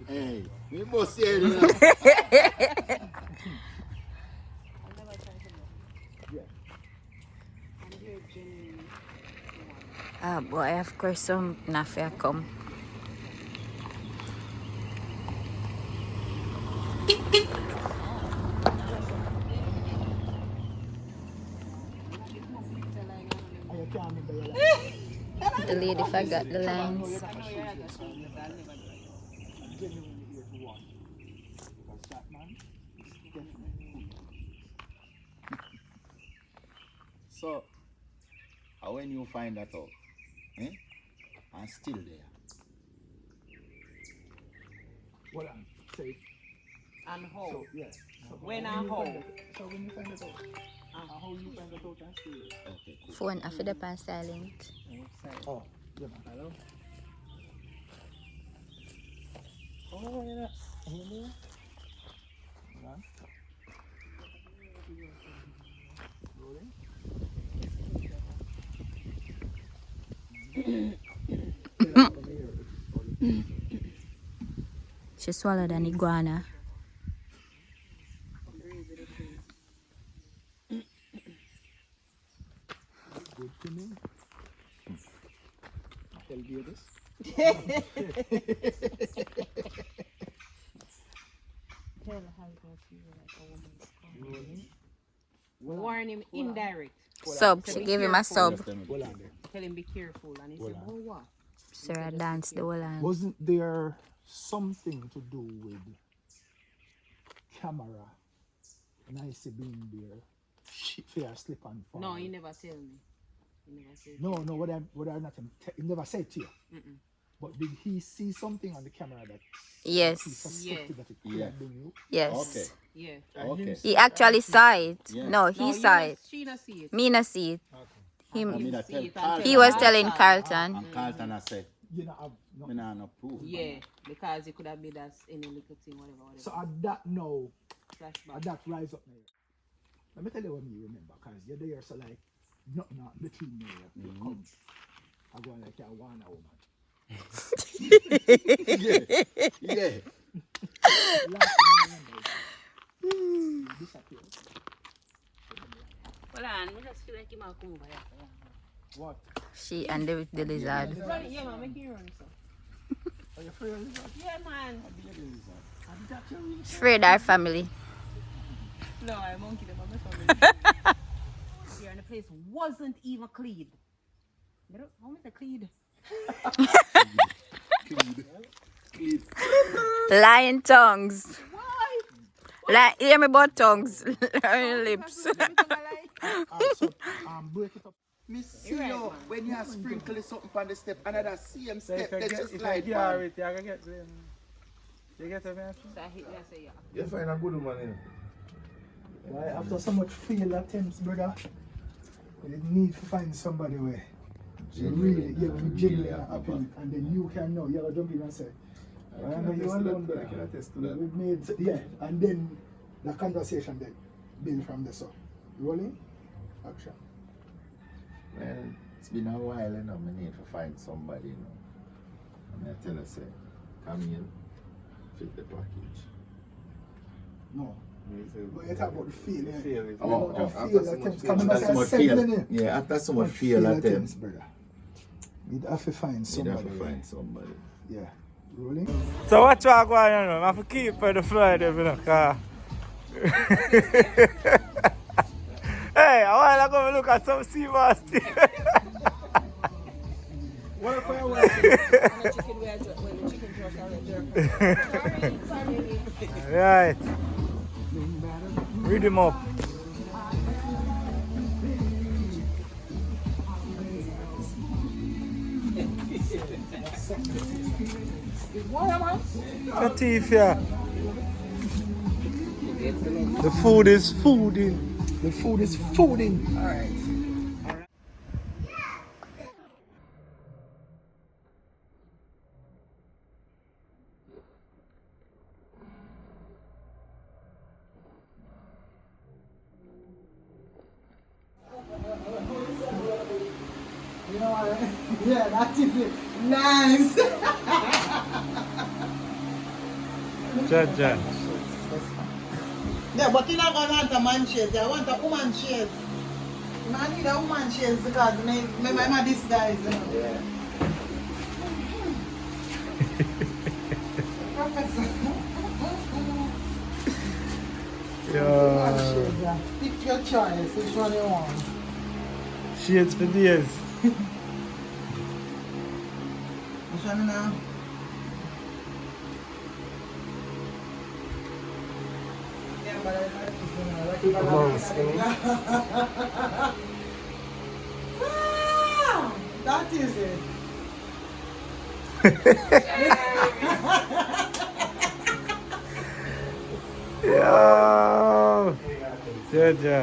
Hey, we both here now. Ah boy, of course some nafia come. The lady forgot the lines. So, when you find that out, I'm still there. What I'm saying. And how? So, yeah. So when and how? So when you find it out, how you find it out and still there. Okay, cool. Phone after the pan silent. Oh, yeah, man. Hello? Oh, yeah. Hello? Hold on. She swallowed an iguana. Good to me. Tell you this. Warn him indirect. Sub, she gave him a sub. Tell him be careful. And he said, oh, what? Sarah danced the whole line. Wasn't there something to do with camera? Nice being there. Fear slip and fall. No, he never tell me. He never said. No, what I not he never said to you. Mm-mm. But did he see something on the camera that Yes. he suspected that it could have been you? Yes. Okay. Yeah. Okay. He actually saw it. Yeah. No, he saw it. She not see it. Me not see it. Him. I mean, I tell See it Carlton. He was Carlton. telling Carlton. And Carlton I said, You know, have I no proof. Yeah, because it could have been that any little thing, whatever. So at that now, Flashback. at that rise up now. Let me tell you what me remember, because you're there, so like, nothing between me you come. I go like a one woman. Yeah. Last thing you remember is you disappear. Hold on, I just feel like he might come over here. What? She and the lizard. Run it, yeah, man, make you run, so. Are you afraid of lizard? Yeah, man. And that you really Afraid our family. No, I monkey them on my family. Here, and the place wasn't even clean. How much a clean? Lying tongues. Why? Hear me about tongues. Lips. so, break it up. Me see Right, you man. when you sprinkle something on the step, another same step, If then you just get slide it, man. you can get them. You get them, So I hit me and say, yeah. You find a good woman in. Right, after so much failed attempts, brother, you need to find somebody where you really, we genuinely are happy with, and then you can know, you have to jump in and say, I know you alone, I can attest to that. we made, yeah, and then the conversation then build from there, so. Rolling, action. Well, it's been a while, you know, I need to find somebody, you know. And I tell her, say, come in, fit the package. No. But you talk about the feel, yeah. Feel, Oh, The after feel so attempts, much coming After back so much and settling feel, it. yeah, after so much But feel attempts, brother. You'd have to find you'd somebody. have to find somebody. Yeah. Rolling. So what you are going on? I have to keep for the Friday, you know, car. Hey, a while ago we look at some sea bass. What if I And the chicken when the chicken truck already Sorry. Right. Read him up. The teeth here. The food is fooding. The food is fooding. Alright. That is it. Nice. Jaja. Yeah, but you're not going to want a man shades. You want a woman shades. I need a woman shades because my mama disguise. You know. Yeah. Professor. Yeah. Pick your choice. Which one you want? Shades for days. Which one now? Yeah, but I like this one. I like it. Ah, that is it. Yo. Jaja.